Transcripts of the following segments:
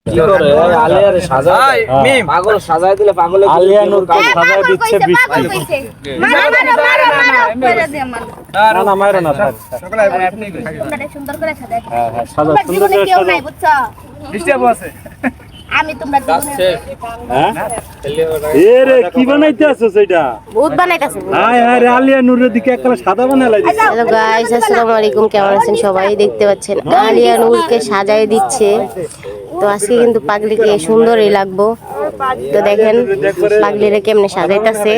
কি করে আলিয়ার সাজায় পাগল সাজায় দিলে পাগলে আলিয়া নূরকে সাজায় দিচ্ছে বৃষ্টি না না মারো না সকালে আপনি সুন্দর করে সাজায় হ্যাঁ হ্যাঁ সুন্দর করে কেউ নাই বুঝছো বৃষ্টি আছে আমি তোমরা হ্যাঁ এরে কি বানাইতেছস এটা ভূত বানাইতেছ আয় আয় আলিয়া নূরের দিকে একলা সাদা বানালাই দিছে হ্যালো গাইস আসসালামু আলাইকুম কেমন আছেন সবাই দেখতে পাচ্ছেন আলিয়া নূরকে সাজায় দিচ্ছে তো আজকে কিন্তু পাগলিকে সুন্দরই লাগবো তো দেখেন পাগলিরে কেমনে সাজাইতাছে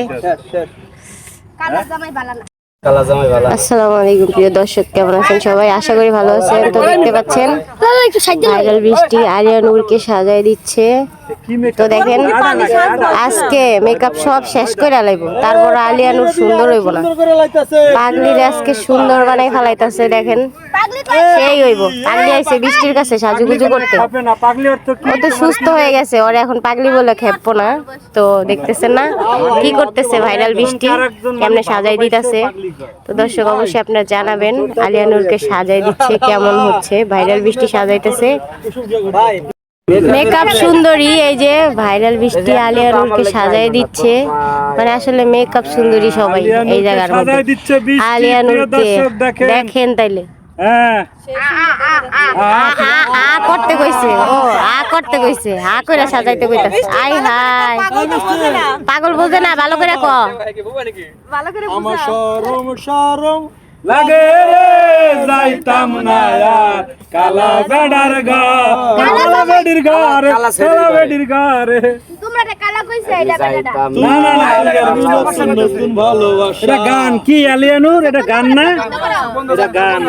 কালা জামাই বানানা আসসালামু আলাইকুম প্রিয় দর্শক কেমন আছেন সবাই আশা করি ভালো আছেন তো দেখতে পাচ্ছেন ভাইরাল বৃষ্টি আলিয়া নূরকে সাজায় দিচ্ছে তো দেখেন আজকে মেকআপ সব শেষ করে লাইব তারপর আলিয়া নূর সুন্দর হইব না পাগলির আজকে সুন্দর বানাই ফেলাইতাছে দেখেন সেই হইব পাগলি আইছে বৃষ্টির কাছে সাজুগুজু করতে ও তো সুস্থ হয়ে গেছে ওর এখন পাগলি বলে খেপবো না তো দেখতেছেন না কি করতেছে ভাইরাল বৃষ্টি কেমনে সাজাই দিতেছে তো দর্শক অবশ্যই আপনারা জানাবেন আলিয়া নূরকে সাজাই দিচ্ছে কেমন হচ্ছে ভাইরাল বৃষ্টি সাজাইতেছে মেকআপ সুন্দরী এই যে ভাইরাল বৃষ্টি আলিয়া নূরকে সাজাই দিচ্ছে মানে আসলে মেকআপ সুন্দরী সবাই এই জায়গার মধ্যে আলিয়া নূরকে দেখেন তাইলে করতে কইছে ও করতে কইছে করে সাজাইতে কইতাছে আই হাই পাগল বুঝে না ভালো করে ক ভালো করে আমার শরম শরম লাগে যাইতাম না আর কালা বেডার গা কালা বেডির ঘর কালা বেডির ঘর তোমরা এটা কালা কইছে এটা বেডা না না না নতুন ভালোবাসা এটা গান কি আলিয়া নূর এটা গান না এটা গান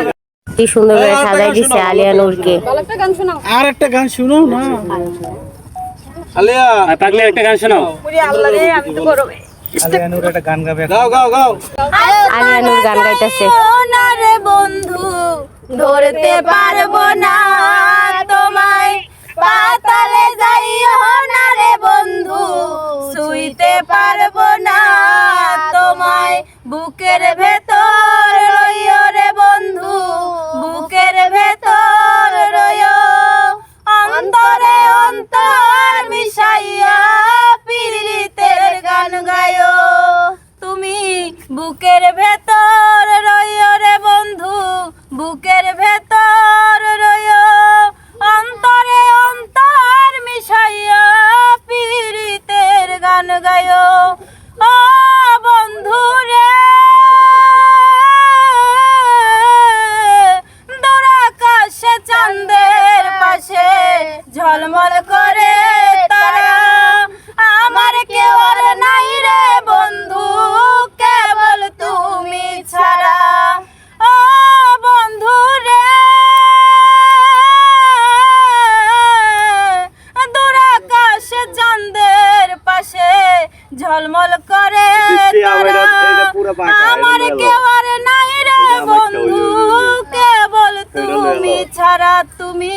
কি সুন্দর করে সাজাই দিছে আলিয়া নূরকে আরেকটা গান শোনাও আর একটা গান শুনো না আলিয়া পাগলি একটা গান শোনাও ওরে আল্লাহ রে আমি তো বড় আলিয়া নূর একটা গান গাবে গাও গাও গাও আলিয়া নূর গান গাইতেছে না রে বন্ধু ধরতে পারবো না তোমায় পাতালে যাইও না রে বন্ধু শুইতে পারবো না তোমায় বুকের ভেতর রইও রে বন্ধু বুকের ভেতর রইও অন্তরে অন্তর মিশাইয়া পীড়িতের গান গায়ো তুমি বুকের ভেতর রইও রে বন্ধু বুকের ভেতর রইও অন্তরে অন্তর মিশাইয়া পীড়িতের গান গায়ো ও বন্ধু রে দূর আকাশে চাঁদের পাশে ঝলমল করে তারা আমার কেউ আর নাই রে বন্ধু কেবল তুমি ছাড়া ও বন্ধু রে দূর আকাশে চাঁদের পাশে ঝলমল করে তারা আমার কেউ আর নাই রে বন্ধু কেবল তুমি ছাড়া তুমি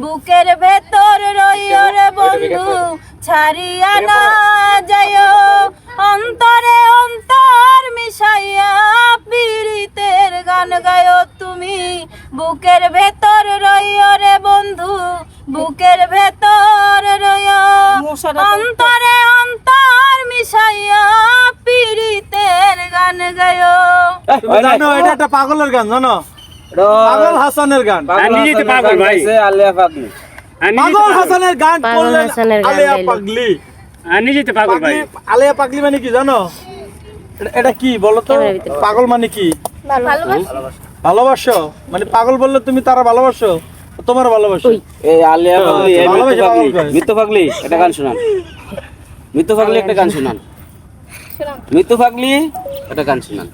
বুকের ভেতর রইও রে বন্ধু ছাড়িয়া না যাইও অন্তরে অন্তর মিশাইয়া পীড়িতের গান গায়ো তুমি বুকের ভেতর রইও রে বন্ধু বুকের ভেতর রইও অন্তরে অন্তর মিশাইয়া পীড়িতের গান গায়ো জানো এটা একটা পাগলের গান জানো পাগল হাসানের গান আমি যেতে পাগল ভাই আলিয়া পাগলি পাগল হাসানের গান করলেন আলিয়া পাগলি আমি যেতে পাগল ভাই আলিয়া পাগলি মানে কি জানো এটা কি বলো তো পাগল মানে কি ভালোবাসো মানে পাগল বললে তুমি তারা ভালোবাসো তোমার ভালোবাসো এই আলিয়া পাগলি এই মিতু পাগলি একটা গান শোনান মিতু পাগলি একটা গান শোনান মিতু পাগলি একটা গান শোনান